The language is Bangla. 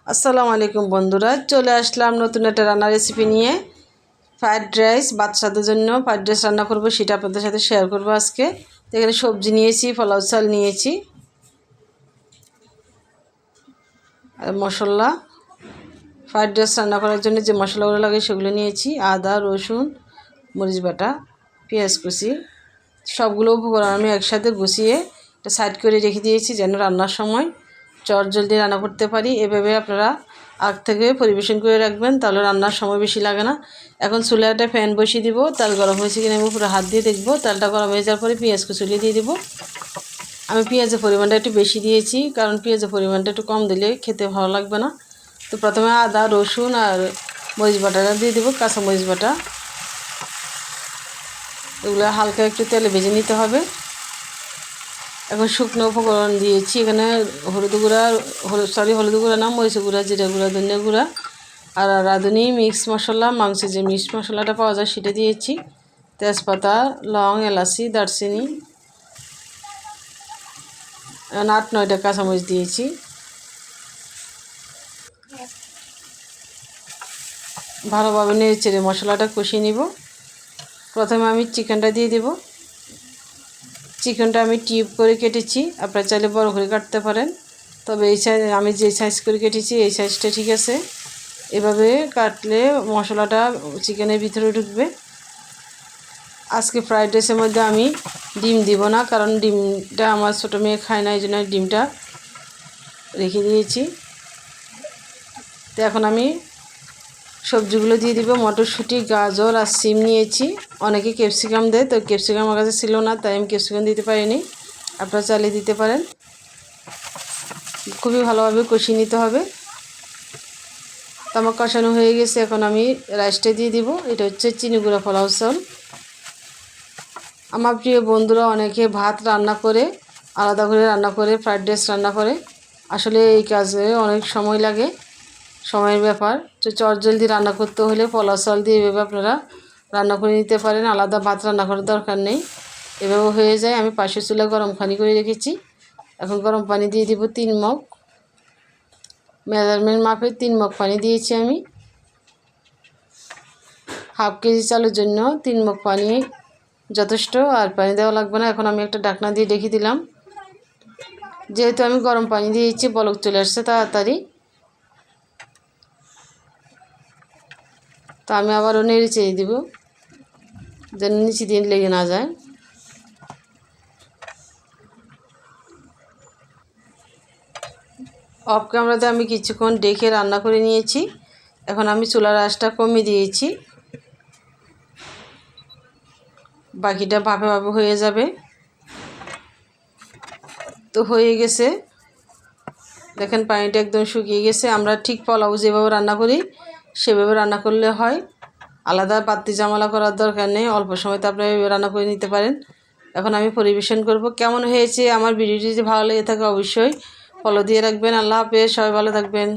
আসসালামু আলাইকুম বন্ধুরা, চলে আসলাম নতুন একটা রান্নার রেসিপি নিয়ে। ফ্রাইড রাইস, বাচ্চাদের জন্য ফ্রাইড রাইস রান্না করব, সেটা আপনাদের সাথে শেয়ার করব আজকে। তো এখানে সবজি নিয়েছি, পোলাও চাল নিয়েছি, আর মশলা ফ্রাইড রাইস রান্না করার জন্য যে মশলাগুলো লাগে সেগুলো নিয়েছি। আদা, রসুন, মরিচ বাটা, পেঁয়াজ কুচি, সবগুলো উপকরণ আমি একসাথে গুছিয়ে একটা সাইড করে রেখে দিয়েছি, যেন রান্নার সময় জলদি রান্না করতে পারি। এভাবে আপনারা আগ থেকে পরিবেশন করে রাখবেন, তাহলে রান্নার সময় বেশি লাগে না। এখন চুলায় একটা ফ্যান বসিয়ে দিব, তেল গরম হয়েছে কিনা আমি পুরো হাত দিয়ে দেখবো। তেলটা গরম হয়ে যাওয়ার পরে পেঁয়াজ কুচি দিয়ে দিব। আমি পেঁয়াজের পরিমাণটা একটু বেশি দিয়েছি, কারণ পেঁয়াজের পরিমাণটা একটু কম দিলে খেতে ভালো লাগবে না। তো প্রথমে আদা, রসুন আর মরিচ বাটাটা দিয়ে দেবো, কাঁচা মরিচ বাটা। এগুলো হালকা একটু তেলে ভেজে নিতে হবে। এখন শুকনো উপকরণ দিয়েছি, এখানে হলুদ গুঁড়া, হলুদ গুঁড়া না, মরিচ গুঁড়া, জিরা গুঁড়া, ধনিয়া গুঁড়া আর রাঁধুনি মিক্স মশলা, মাংসের যে মিক্স মশলাটা পাওয়া যায় সেটা দিয়েছি। তেজপাতা, লং, এলাচি, দারচিনি, 8-9টা কাঁচামরিচ দিয়েছি। ভালোভাবে নেড়ে চেড়ে মশলাটা কষিয়ে নিব। প্রথমে আমি চিকেনটা দিয়ে দেব। চিকেনটা আমি টিউব করে কেটেছি, আপনারা চাইলে বড় করে কাটতে পারেন, তবে এই সাইজ আমি যে সাইজ করে কেটেছি এই সাইজটা ঠিক আছে। এভাবে কাটলে মশলাটা চিকেনের ভিতরে ঢুকবে। আজকে ফ্রাইড রাইসের মধ্যে আমি ডিম দিব না, কারণ ডিমটা আমার ছোটো মেয়ে খায় না, এই জন্য ডিমটা রেখে দিয়েছি। তো এখন আমি সবজিগুলো দিয়ে দিব। মটরশুঁটি, গাজর আর সিম নিয়েছি। অনেকে ক্যাপসিকাম দেয়, তো ক্যাপসিকাম আমার কাছে ছিল না, তাই আমি ক্যাপসিকাম দিতে পারিনি, আপনারা চালিয়ে দিতে পারেন। খুবই ভালোভাবে কষিয়ে নিতে হবে। তো আমার কষানো হয়ে গেছে, এখন আমি রাইসটা দিয়ে দিব। এটা হচ্ছে চিনি গুঁড়া পোলাও চাল। আমার প্রিয় বন্ধুরা অনেকে ভাত রান্না করে আলাদা করে রান্না করে ফ্রাইড রাইস রান্না করে, আসলে এই কাজে অনেক সময় লাগে, সময়ের ব্যাপার। তো জলদি রান্না করতে হলে পোলাও চাল দিয়ে এভাবে আপনারা রান্না করে নিতে পারেন, আলাদা ভাত রান্না করার দরকার নেই, এভাবে হয়ে যায়। আমি পাশের চুলা গরম পানি করে রেখেছি, এখন গরম পানি দিয়ে দিব 3 মগ। মেজারমেন্ট মাপে 3 মগ পানি দিয়েছি আমি। হাফ কেজি চালের জন্য 3 মগ পানি যথেষ্ট, আর পানি দেওয়া লাগবে না। এখন আমি একটা ঢাকনা দিয়ে রেখে দিলাম, যেহেতু আমি গরম পানি দিয়েছি বলক চলে আসছে তাড়াতাড়ি। তো আমি আবারও নেড়ে চেড়ে দিব, যেন নিচে দিয়ে লেগে না যায়। অফ ক্যামেরাতে আমি কিছুক্ষণ ডেকে রান্না করে নিয়েছি। এখন আমি চুলার আঁচটা কমিয়ে দিয়েছি, বাকিটা ভাপে ভাপে হয়ে যাবে। তো হয়ে গেছে, দেখেন পানিটা একদম শুকিয়ে গেছে। আমরা ঠিক পোলাও যেভাবে রান্না করি সেভাবে রান্না করলে হয়, আলাদা বাড়তি ঝামেলা করার দরকার নেই। অল্প সময়তে আপনারা এভাবে রান্না করে নিতে পারেন। এখন আমি পরিবেশন করব। কেমন হয়েছে আমার ভিডিওটি যদি ভালো লেগে থাকে অবশ্যই ফলো দিয়ে রাখবেন। আল্লাহ হাফেজ, সবাই ভালো থাকবেন।